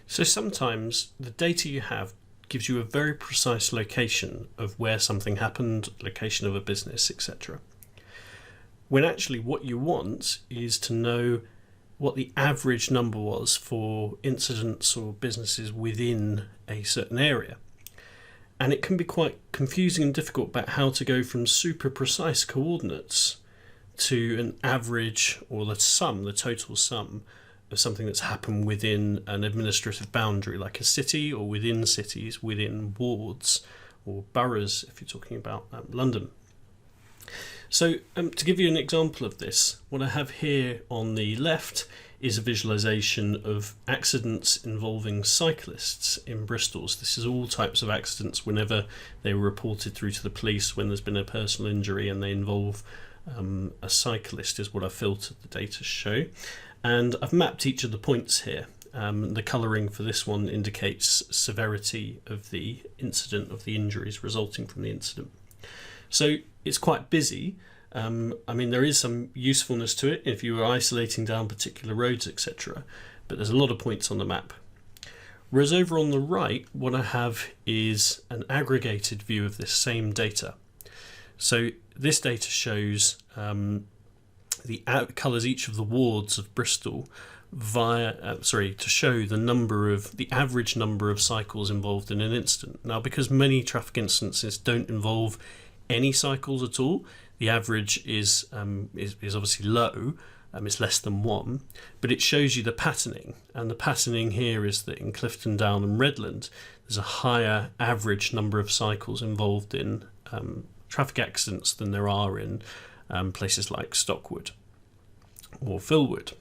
So sometimes the data you have gives you a very precise location of where something happened, location of a business, etc. When actually what you want is to know what the average number was for incidents or businesses within a certain area. And it can be quite confusing and difficult about how to go from super precise coordinates to an average, or the total sum of something that's happened within an administrative boundary, like a city, or within cities, within wards or boroughs if you're talking about London. So to give you an example of this, what I have here on the left is a visualization of accidents involving cyclists in Bristol. So this is all types of accidents whenever they were reported through to the police when there's been a personal injury and they involve a cyclist is what I've filtered the data to show. And I've mapped each of the points here. The colouring for this one indicates severity of the incident, of the injuries resulting from the incident. So it's quite busy. I mean, there is some usefulness to it if you are isolating down particular roads, etc. But there's a lot of points on the map. Whereas over on the right, what I have is an aggregated view of this same data. So this data shows colours each of the wards of Bristol to show the average number of cycles involved in an incident. Now, because many traffic incidents don't involve any cycles at all, the average is obviously low. It's less than 1, but it shows you the patterning, and the patterning here is that in Clifton Down and Redland there's a higher average number of cycles involved in traffic accidents than there are in places like Stockwood or Philwood.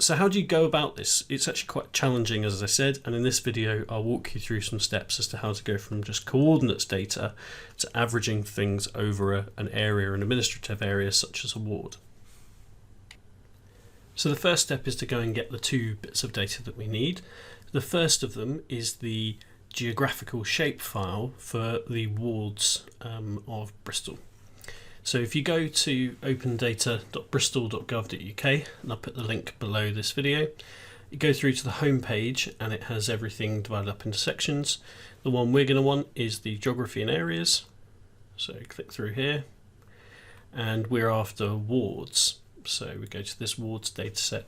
So how do you go about this? It's actually quite challenging, as I said, and in this video I'll walk you through some steps as to how to go from just coordinates data to averaging things over an area, an administrative area such as a ward. So the first step is to go and get the 2 bits of data that we need. The first of them is the geographical shapefile for the wards of Bristol. So if you go to opendata.bristol.gov.uk, and I'll put the link below this video, you go through to the home page and it has everything divided up into sections. The one we're going to want is the geography and areas. So click through here, and we're after wards. So we go to this wards dataset,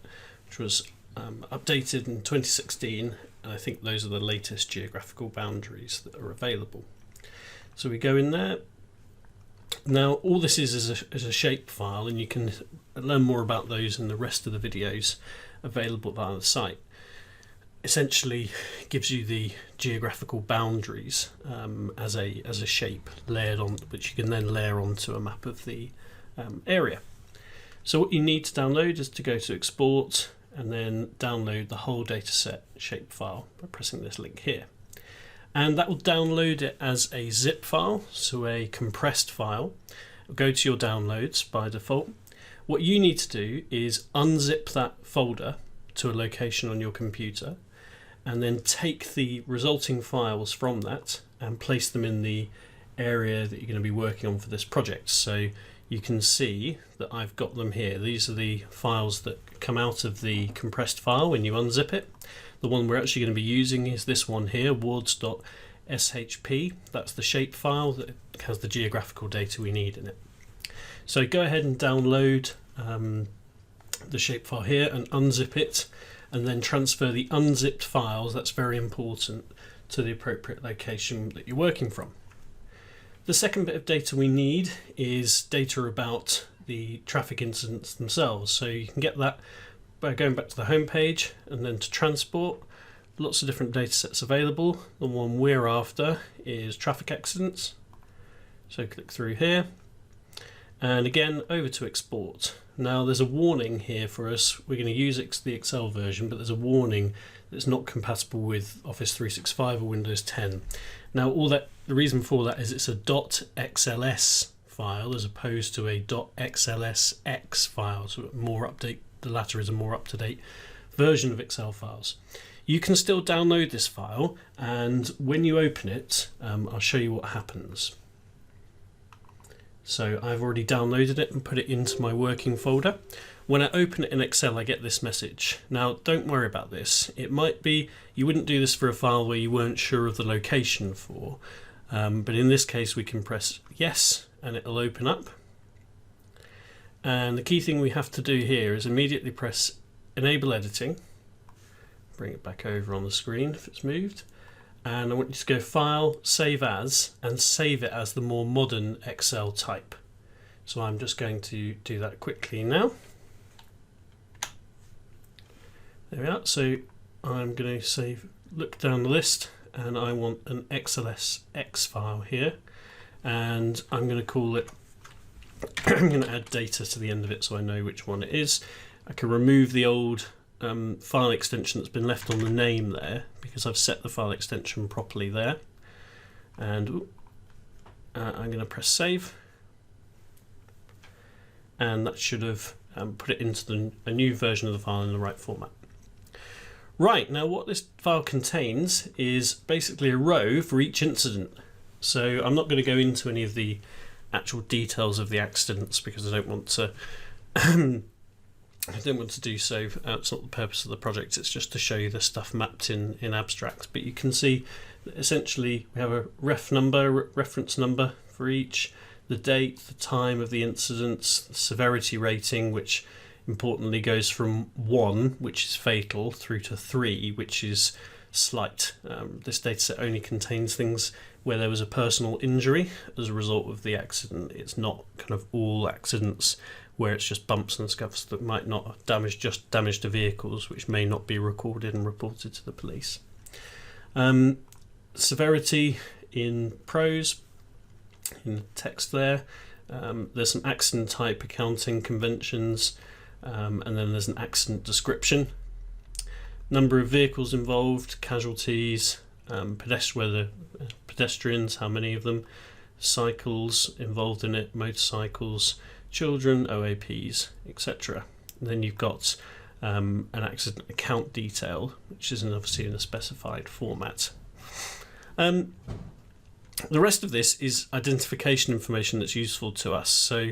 which was updated in 2016, and I think those are the latest geographical boundaries that are available. So we go in there. Now all this is a shape file, and you can learn more about those in the rest of the videos available via the site. Essentially it gives you the geographical boundaries as a shape layered on, which you can then layer onto a map of the area. So what you need to download is to go to export and then download the whole dataset shapefile by pressing this link here. And that will download it as a zip file, so a compressed file. Go to your downloads by default. What you need to do is unzip that folder to a location on your computer, and then take the resulting files from that and place them in the area that you're going to be working on for this project. So you can see that I've got them here. These are the files that come out of the compressed file when you unzip it. The one we're actually going to be using is this one here, wards.shp. That's the shape file that has the geographical data we need in it. So go ahead and download the shapefile here and unzip it, and then transfer the unzipped files, that's very important, to the appropriate location that you're working from. The second bit of data we need is data about the traffic incidents themselves. So you can get that by going back to the home page and then to transport. Lots of different data sets available. The one we're after is traffic accidents. So click through here, and again over to export. Now there's a warning here for us. We're going to use the Excel version, but there's a warning that it's not compatible with Office 365 or Windows 10. Now the reason for that is it's a .xls file as opposed to a .xlsx file, so the latter is a more up-to-date version of Excel files. You can still download this file, and when you open it, I'll show you what happens. So I've already downloaded it and put it into my working folder. When I open it in Excel, I get this message. Now, don't worry about this. It might be, you wouldn't do this for a file where you weren't sure of the location for, but in this case we can press yes and it'll open up. And the key thing we have to do here is immediately press enable editing, bring it back over on the screen if it's moved, and I want you to go file, save as, and save it as the more modern Excel type. So I'm just going to do that quickly now. There we are. So I'm going to save, look down the list, and I want an XLSX file here, and I'm going to call it, I'm going to add data to the end of it so I know which one it is. I can remove the old file extension that's been left on the name there because I've set the file extension properly there, and I'm going to press save, and that should have put it into a new version of the file in the right format. Right, now what this file contains is basically a row for each incident. So I'm not going to go into any of the actual details of the accidents because I don't want to do so. It's not the purpose of the project, it's just to show you the stuff mapped in abstract. But you can see that essentially we have a reference number for each, the date, the time of the incidents, the severity rating, which importantly goes from 1, which is fatal, through to 3, which is slight. This dataset only contains things where there was a personal injury as a result of the accident. It's not kind of all accidents where it's just bumps and scuffs that might not damage to vehicles, which may not be recorded and reported to the police. Severity in prose, in the text there. There's some accident type accounting conventions, and then there's an accident description. Number of vehicles involved, casualties, pedestrians, how many of them, cycles involved in it, motorcycles, children, OAPs, etc. And then you've got an accident account detail, which is obviously in a specified format. The rest of this is identification information that's useful to us. So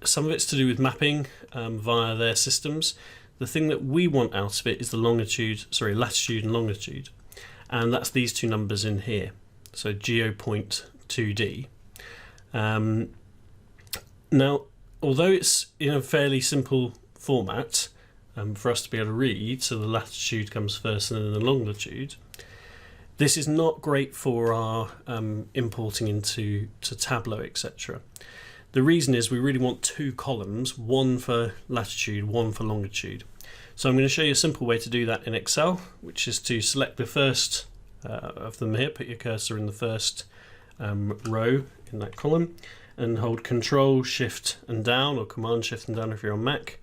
some of it's to do with mapping via their systems. The thing that we want out of it is the latitude and longitude, and that's these two numbers in here. So geo-point 2D. Now, although it's in a fairly simple format for us to be able to read, so the latitude comes first and then the longitude, this is not great for our importing into Tableau, etc. The reason is we really want two columns, one for latitude, one for longitude. So I'm going to show you a simple way to do that in Excel, which is to select the first of them here, put your cursor in the first row in that column, and hold Control, Shift and down, or Command, Shift and down if you're on Mac,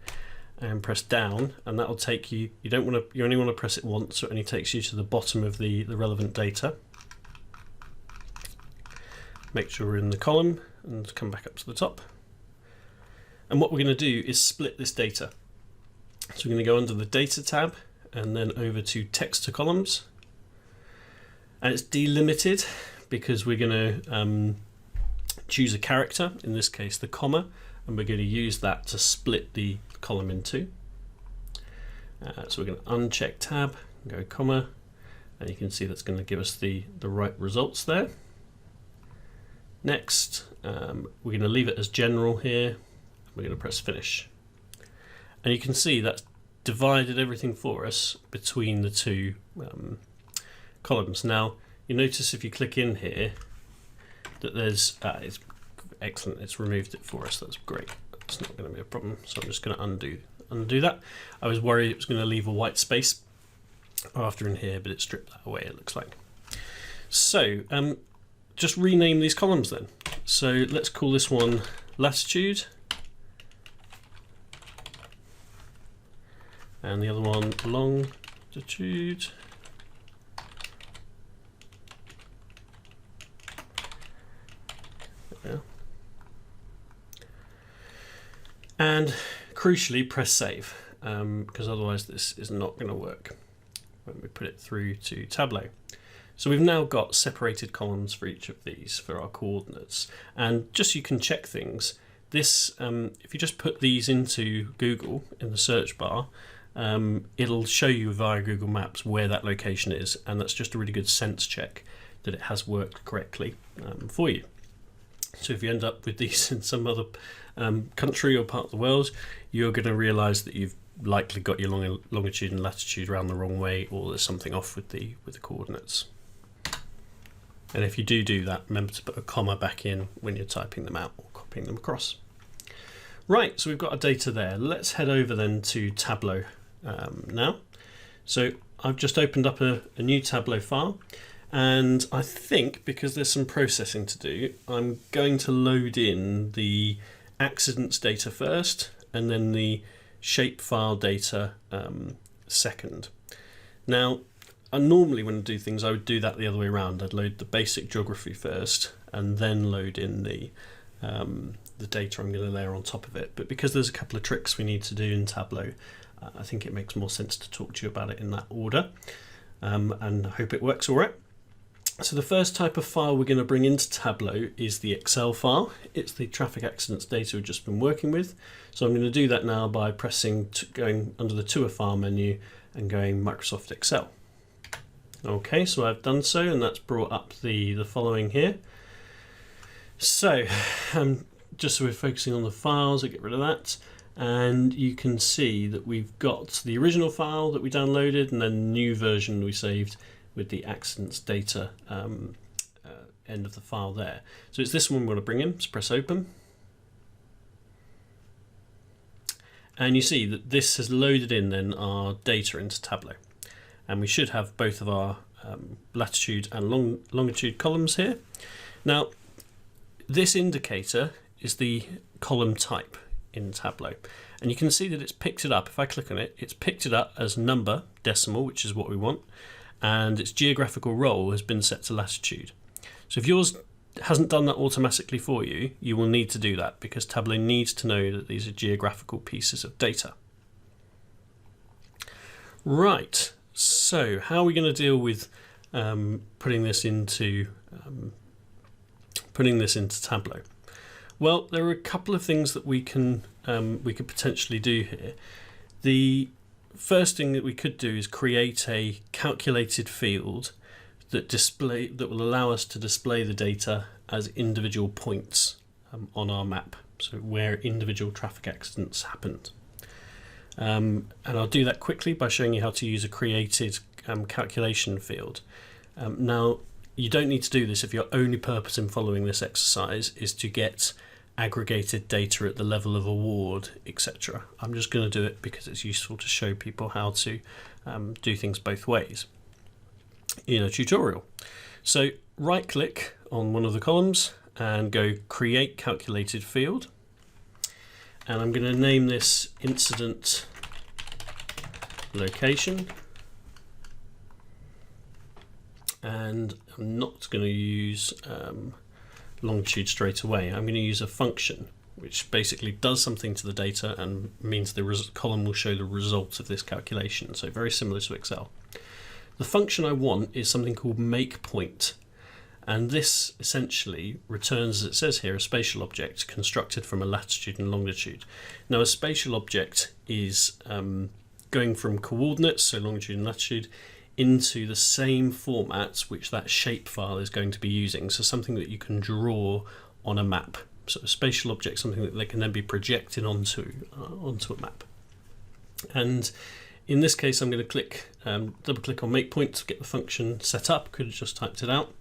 and press down, and that will take you, you only want to press it once, so it only takes you to the bottom of the relevant data. Make sure we're in the column and come back up to the top. And what we're going to do is split this data. So we're going to go under the Data tab and then over to Text to Columns. And it's delimited because we're going to choose a character, in this case the comma, and we're going to use that to split the column in two. So we're going to uncheck tab, go comma, and you can see that's going to give us the right results there. Next, we're going to leave it as general here. We're going to press finish. And you can see that's divided everything for us between the two columns. Now, you notice if you click in here that there's, it's excellent, it's removed it for us, that's great. It's not going to be a problem, so I'm just going to undo that. I was worried it was going to leave a white space after in here, but it stripped that away, it looks like. So, just rename these columns then. So let's call this one latitude, and the other one longitude. There. And crucially press save, because otherwise this is not going to work when we put it through to Tableau. So we've now got separated columns for each of these for our coordinates, and just so you can check things, this, if you just put these into Google in the search bar, it'll show you via Google Maps where that location is, and that's just a really good sense check that it has worked correctly for you. So if you end up with these in some other country or part of the world, you're going to realise that you've likely got your longitude and latitude around the wrong way, or there's something off with the coordinates. And if you do that, remember to put a comma back in when you're typing them out or copying them across. Right, so we've got our data there. Let's head over then to Tableau now. So I've just opened up a new Tableau file, and I think because there's some processing to do, I'm going to load in the accidents data first and then the shapefile data second. Now, normally when I do things, I would do that the other way around. I'd load the basic geography first and then load in the data I'm going to layer on top of it. But because there's a couple of tricks we need to do in Tableau, I think it makes more sense to talk to you about it in that order, and I hope it works all right. So the first type of file we're going to bring into Tableau is the Excel file. It's the traffic accidents data we've just been working with. So I'm going to do that now by going under the To a File menu and going Microsoft Excel. Okay, so I've done so, and that's brought up the following here. So just so we're focusing on the files, I get rid of that. And you can see that we've got the original file that we downloaded and then the new version we saved with the accidents data end of the file there. So it's this one we want to bring in. Let's press open. And you see that this has loaded in then our data into Tableau. And we should have both of our latitude and longitude columns here. Now, this indicator is the column type in Tableau. And you can see that it's picked it up. If I click on it, it's picked it up as number, decimal, which is what we want. And its geographical role has been set to latitude. So if yours hasn't done that automatically for you, you will need to do that because Tableau needs to know that these are geographical pieces of data. Right, so how are we going to deal with putting this into Tableau? Well, there are a couple of things that we could potentially do here. The first thing that we could do is create a calculated field that will allow us to display the data as individual points on our map, so where individual traffic accidents happened. And I'll do that quickly by showing you how to use a created calculation field. Now, you don't need to do this if your only purpose in following this exercise is to get aggregated data at the level of award, etc. I'm just going to do it because it's useful to show people how to do things both ways in a tutorial. So right click on one of the columns and go create calculated field, and I'm going to name this incident location, and I'm not going to use longitude straight away. I'm going to use a function which basically does something to the data and means the column will show the result of this calculation, so very similar to Excel. The function I want is something called makePoint, and this essentially returns, as it says here, a spatial object constructed from a latitude and longitude. Now, a spatial object is going from coordinates, so longitude and latitude, into the same format which that shapefile is going to be using, so something that you can draw on a map. So a spatial object, something that they can then be projected onto a map. And in this case, I'm going to double click on makePoint to get the function set up. Could have just typed it out.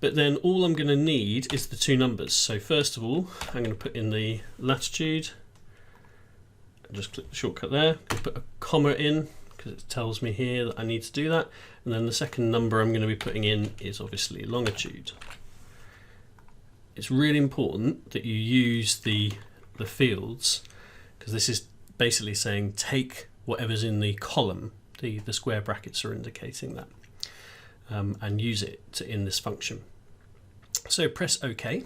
But then all I'm going to need is the two numbers. So first of all, I'm going to put in the latitude, and just click the shortcut there, put a comma in, because it tells me here that I need to do that. And then the second number I'm going to be putting in is obviously longitude. It's really important that you use the fields, because this is basically saying take whatever's in the column, the square brackets are indicating that, and use it in this function. So press OK.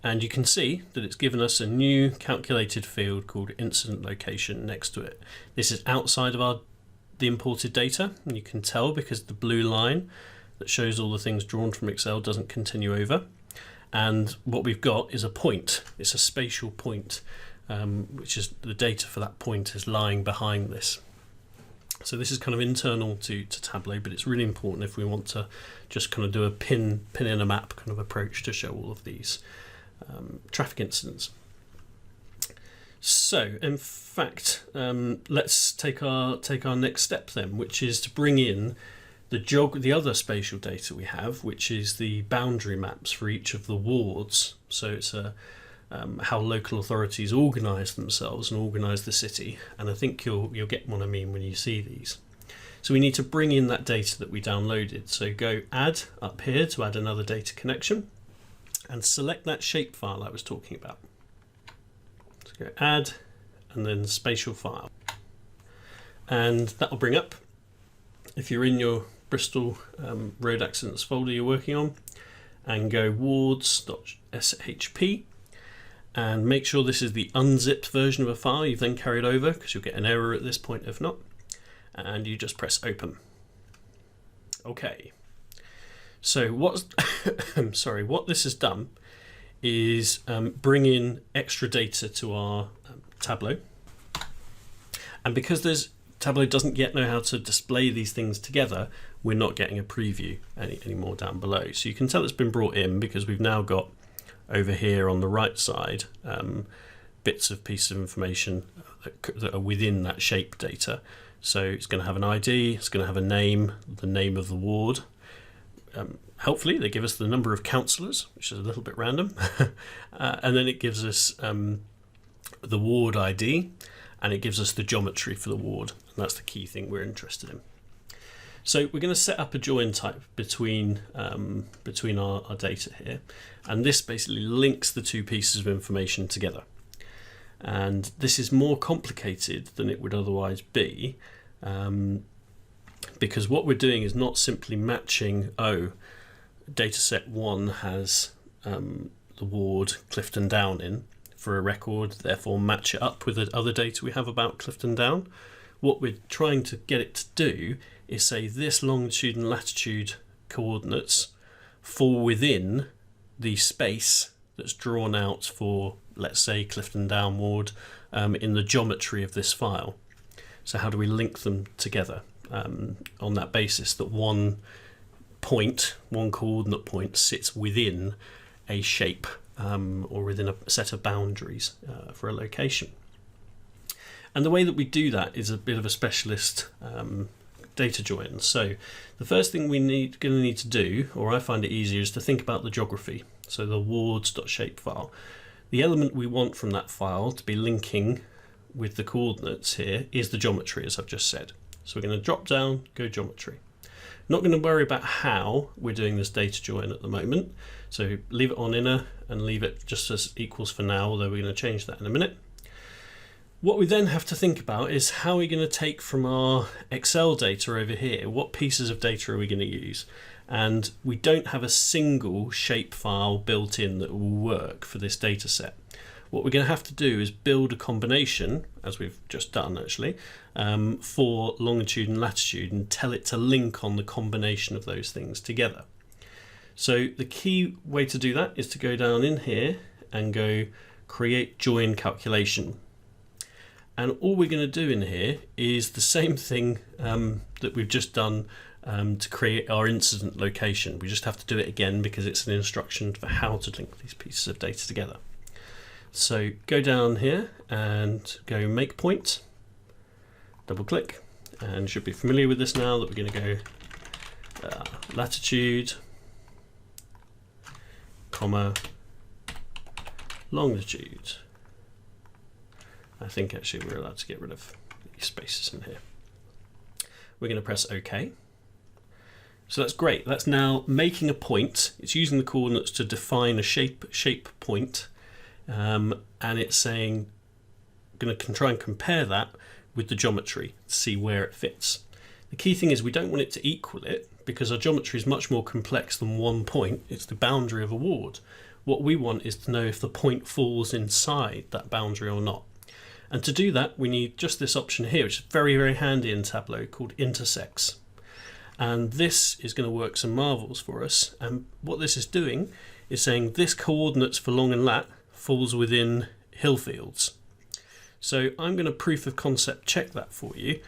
And you can see that it's given us a new calculated field called incident location next to it. This is outside of the imported data, and you can tell because the blue line that shows all the things drawn from Excel doesn't continue over. and what we've got is a point. It's a spatial point, which is the data for that point is lying behind this. So this is kind of internal to Tableau, but it's really important if we want to just kind of do a pin in a map kind of approach to show all of these traffic incidents. So in fact, let's take our next step then, which is to bring in the other spatial data we have, which is the boundary maps for each of the wards. So it's how local authorities organise themselves and organise the city, and I think you'll get what I mean when you see these. So we need to bring in that data that we downloaded. So go add up here to add another data connection, and select that shapefile I was talking about. So go add and then spatial file, and that will bring up, if you're in your Bristol road accidents folder you're working on, and go wards.shp, and make sure this is the unzipped version of a file you've then carried over, because you'll get an error at this point if not, and you just press open. Okay, so what this has done is bring in extra data to our Tableau, and because Tableau doesn't yet know how to display these things together, we're not getting a preview anymore down below. So you can tell it's been brought in because we've now got over here on the right side bits of pieces of information that are within that shape data. So it's going to have an ID, it's going to have a name, the name of the ward. Hopefully they give us the number of councillors, which is a little bit random, and then it gives us the ward ID, and it gives us the geometry for the ward, and that's the key thing we're interested in. So we're going to set up a join type between our data here, and this basically links the two pieces of information together. And this is more complicated than it would otherwise be, because what we're doing is not simply matching, dataset 1 has the ward Clifton Down in for a record, therefore match it up with the other data we have about Clifton Down. What we're trying to get it to do is say this longitude and latitude coordinates fall within the space that's drawn out for, let's say, Clifton Down ward in the geometry of this file. So how do we link them together on that basis that one coordinate point sits within a shape or within a set of boundaries for a location. And the way that we do that is a bit of a specialist data join. So the first thing we're going to need to do, or I find it easier, is to think about the geography. So the wards.shapefile. The element we want from that file to be linking with the coordinates here is the geometry, as I've just said. So we're going to drop down, go geometry. Not going to worry about how we're doing this data join at the moment. So leave it on inner and leave it just as equals for now, although we're going to change that in a minute. What we then have to think about is how we're going to take from our Excel data over here, what pieces of data are we going to use? And we don't have a single shape file built in that will work for this data set. What we're going to have to do is build a combination, as we've just done actually, for longitude and latitude, and tell it to link on the combination of those things together. So the key way to do that is to go down in here and go create join calculation. And all we're going to do in here is the same thing that we've just done to create our incident location. We just have to do it again because it's an instruction for how to link these pieces of data together. So go down here and go make point, double click, and you should be familiar with this now that we're going to go latitude, comma, longitude. I think actually we're allowed to get rid of these spaces in here. We're going to press OK. So that's great. That's now making a point. It's using the coordinates to define a shape point, and it's saying, going to try and compare that with the geometry to see where it fits. The key thing is we don't want it to equal it because our geometry is much more complex than one point. It's the boundary of a ward. What we want is to know if the point falls inside that boundary or not. And to do that, we need just this option here, which is very, very handy in Tableau, called intersects. And this is going to work some marvels for us. And what this is doing is saying this coordinates for long and lat falls within hill fields. So I'm going to proof of concept check that for you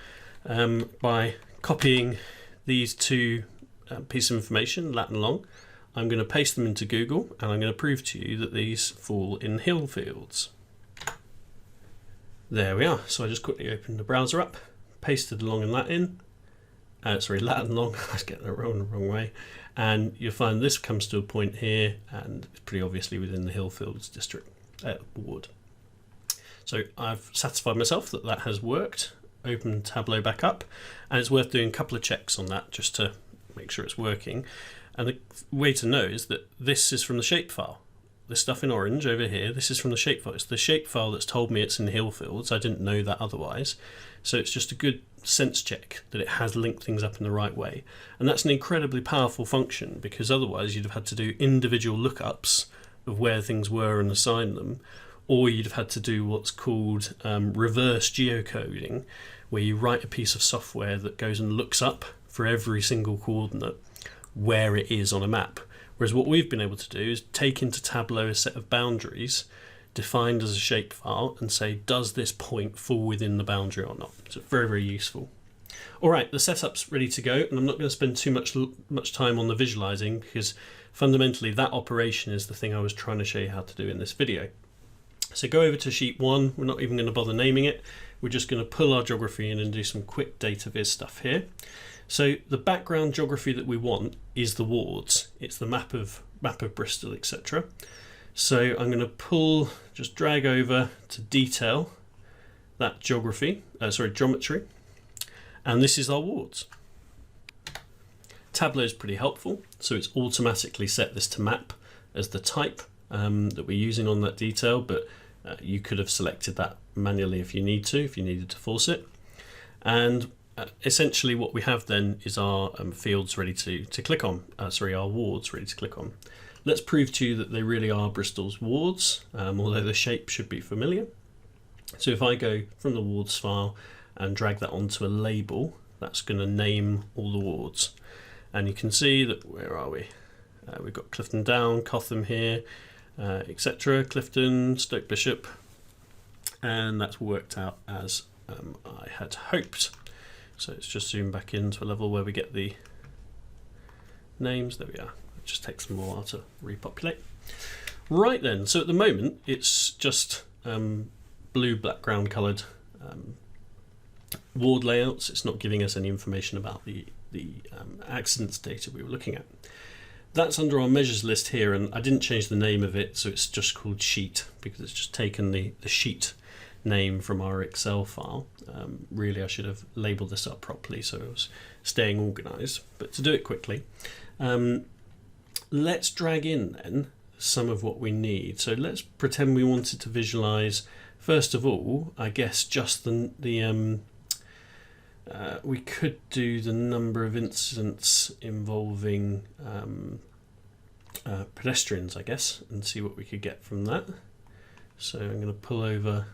by copying these two pieces of information, lat and long. I'm going to paste them into Google and I'm going to prove to you that these fall in hill fields. There we are. So I just quickly opened the browser up, pasted the long and lat in. Lat and long, I was getting it wrong way. And you'll find this comes to a point here and it's pretty obviously within the hill fields district ward. So I've satisfied myself that that has worked. Open Tableau back up, and it's worth doing a couple of checks on that just to make sure it's working. And the way to know is that this is from the shapefile. This stuff in orange over here, this is from the shapefile. It's the shapefile that's told me it's in hill fields. I didn't know that otherwise. So it's just a good sense check that it has linked things up in the right way. And that's an incredibly powerful function, because otherwise you'd have had to do individual lookups of where things were and assign them, or you'd have had to do what's called reverse geocoding, where you write a piece of software that goes and looks up for every single coordinate where it is on a map. Whereas what we've been able to do is take into Tableau a set of boundaries defined as a shapefile and say, does this point fall within the boundary or not? So it's very, very useful. All right, the setup's ready to go, and I'm not going to spend too much time on the visualizing, because fundamentally that operation is the thing I was trying to show you how to do in this video. So go over to sheet 1. We're not even going to bother naming it. We're just going to pull our geography in and do some quick data viz stuff here. So the background geography that we want is the wards. It's the map of Bristol, etc. So I'm going to just drag over to detail that geometry, and this is our wards. Tableau is pretty helpful, so it's automatically set this to map as the type that we're using on that detail, but you could have selected that manually if you needed to force it. And essentially what we have then is our fields ready to click on, our wards ready to click on. Let's prove to you that they really are Bristol's wards, although the shape should be familiar. So if I go from the wards file and drag that onto a label, that's going to name all the wards. And you can see that, where are we? We've got Clifton Down, Cotham here, etc. Clifton, Stoke Bishop, and that's worked out as I had hoped. So let's just zoom back into a level where we get the names. There we are. It just takes them a while to repopulate. Right then, so at the moment it's just blue background coloured ward layouts. It's not giving us any information about the accidents data we were looking at. That's under our measures list here, and I didn't change the name of it, so it's just called sheet because it's just taken the sheet name from our Excel file. Really I should have labelled this up properly so it was staying organised, but to do it quickly, let's drag in then some of what we need. So let's pretend we wanted to visualise, first of all, I guess just we could do the number of incidents involving pedestrians, I guess, and see what we could get from that. So I'm going to pull over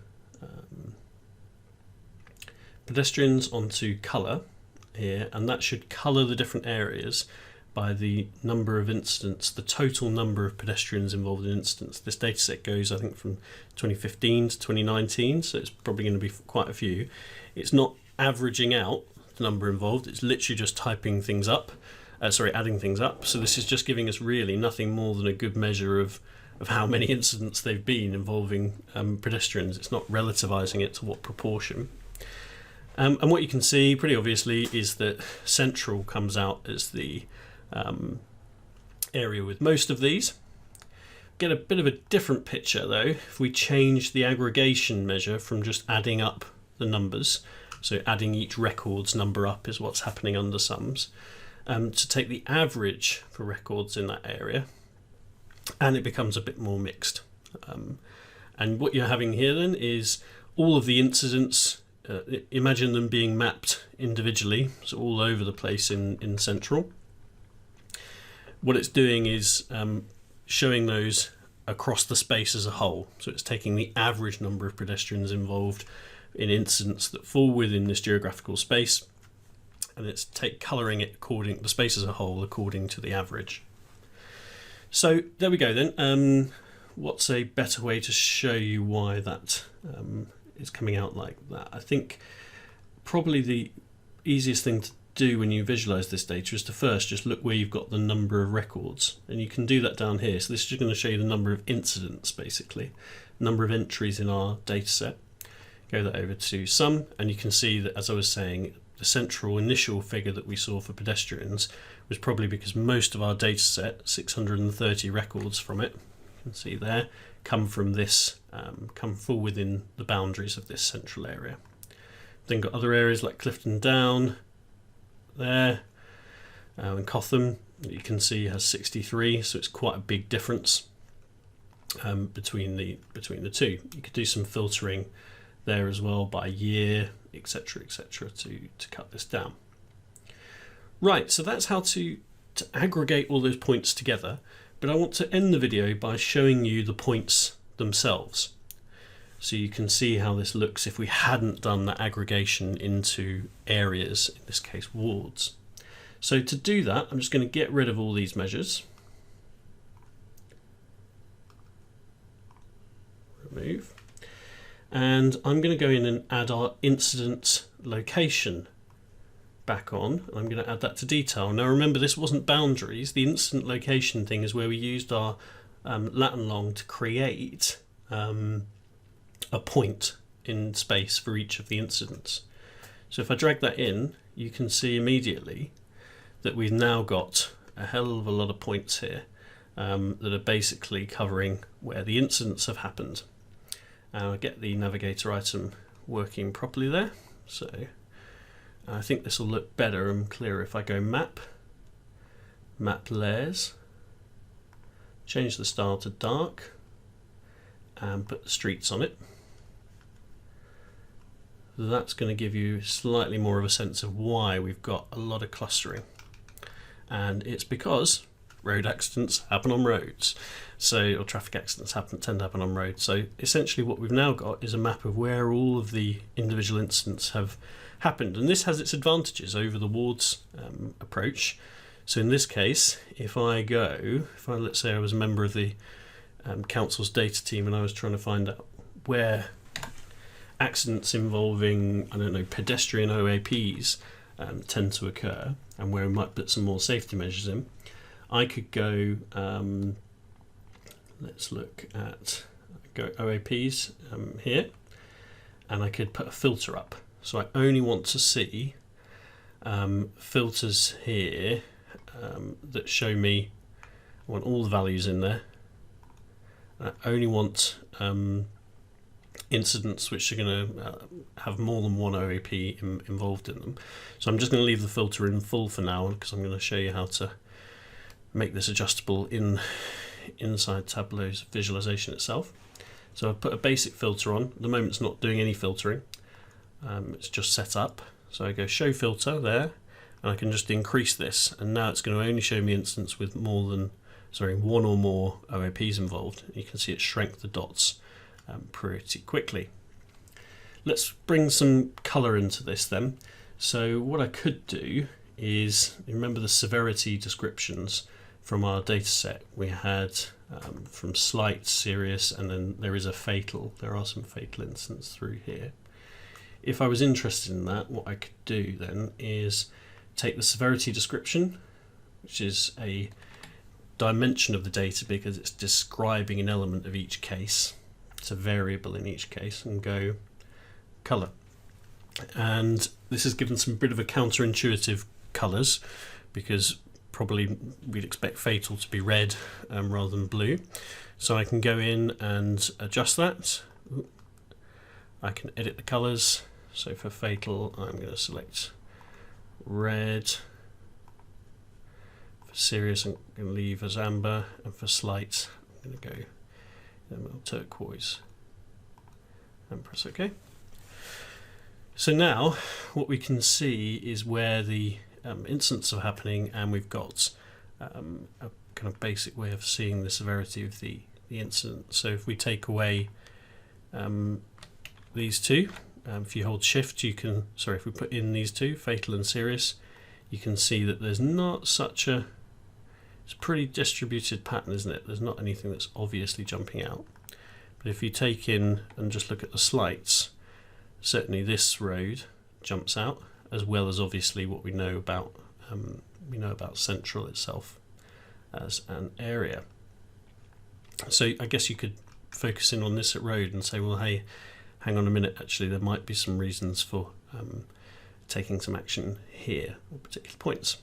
pedestrians onto colour here, and that should colour the different areas by the number of incidents, the total number of pedestrians involved in incidents. This dataset goes, I think, from 2015 to 2019, so it's probably going to be quite a few. It's not averaging out the number involved, it's literally just typing things up, adding things up. So this is just giving us really nothing more than a good measure of how many incidents they've been involving pedestrians. It's not relativising it to what proportion. And what you can see pretty obviously is that central comes out as the area with most of these. Get a bit of a different picture though if we change the aggregation measure from just adding up the numbers, so adding each record's number up is what's happening under sums, to take the average for records in that area, and it becomes a bit more mixed. And what you're having here then is all of the incidents, imagine them being mapped individually, so all over the place in central. What it's doing is showing those across the space as a whole. So it's taking the average number of pedestrians involved in incidents that fall within this geographical space, and it's colouring it according the space as a whole according to the average. So there we go then. What's a better way to show you why that is coming out like that? I think probably the easiest thing to do when you visualize this data is to first just look where you've got the number of records, and you can do that down here. So this is just going to show you the number of incidents, basically, number of entries in our data set. Go that over to sum, and you can see that, as I was saying, the central initial figure that we saw for pedestrians was probably because most of our data set, 630 records from it, you can see there, come from this, fall within the boundaries of this central area. Then got other areas like Clifton Down there, and Cotham, you can see has 63, so it's quite a big difference between the two. You could do some filtering there as well by year, etc., to cut this down. Right, so that's how to aggregate all those points together, but I want to end the video by showing you the points themselves, so you can see how this looks if we hadn't done that aggregation into areas, in this case wards. So to do that, I'm just going to get rid of all these measures, remove, and I'm going to go in and add our incident location back on. I'm going to add that to detail. Now remember, this wasn't boundaries. The incident location thing is where we used our lat and long to create a point in space for each of the incidents. So if I drag that in, you can see immediately that we've now got a hell of a lot of points here that are basically covering where the incidents have happened. I'll get the navigator item working properly there. So I think this will look better and clearer if I go map layers, change the style to dark, and put the streets on it. That's going to give you slightly more of a sense of why we've got a lot of clustering, and it's because road accidents happen on roads, or traffic accidents tend to happen on roads. So essentially what we've now got is a map of where all of the individual incidents have happened, and this has its advantages over the wards approach. So in this case, if let's say I was a member of the council's data team and I was trying to find out where accidents involving, I don't know, pedestrian OAPs tend to occur and where we might put some more safety measures in, I could go, let's look at OAPs here, and I could put a filter up. So I only want to see filters here that show me, I want all the values in there. I only want incidents which are going to have more than one OAP involved in them. So I'm just going to leave the filter in full for now, because I'm going to show you how to make this adjustable inside Tableau's visualization itself. So I've put a basic filter on. At the moment it's not doing any filtering, it's just set up. So I go show filter there, and I can just increase this, and now it's going to only show me instance with one or more OAPs involved. You can see it shrank the dots pretty quickly. Let's bring some colour into this then. So what I could do is, remember the severity descriptions from our data set. We had from slight, serious, and then there is a fatal. There are some fatal incidents through here. If I was interested in that, what I could do then is take the severity description, which is a dimension of the data because it's describing an element of each case. It's a variable in each case, and go colour. And this has given some bit of a counterintuitive colours, because probably we'd expect fatal to be red rather than blue. So I can go in and adjust that. I can edit the colours. So for fatal, I'm going to select red. For serious, I'm going to leave as amber, and for slight, I'm going to go turquoise and press OK. So now what we can see is where the incidents are happening, and we've got a kind of basic way of seeing the severity of the incident. So if we take away these two, if you hold shift, if we put in these two, fatal and serious, you can see that there's not such a It's a pretty distributed pattern, isn't it? There's not anything that's obviously jumping out. But if you take in and just look at the slights, certainly this road jumps out, as well as obviously what we know about Central itself as an area. So I guess you could focus in on this road and say, well, hey, hang on a minute, actually there might be some reasons for taking some action here or particular points.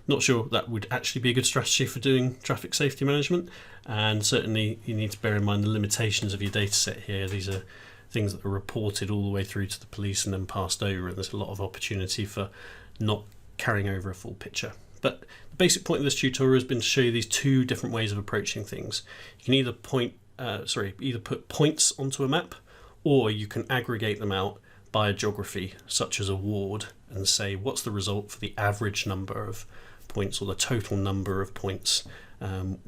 Not sure that would actually be a good strategy for doing traffic safety management, and certainly you need to bear in mind the limitations of your data set here. These are things that are reported all the way through to the police and then passed over, and there's a lot of opportunity for not carrying over a full picture. But the basic point of this tutorial has been to show you these two different ways of approaching things. You can either put points onto a map, or you can aggregate them out by a geography, such as a ward, and say what's the result for the average number of points or the total number of points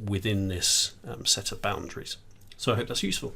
within this set of boundaries. So I hope that's useful.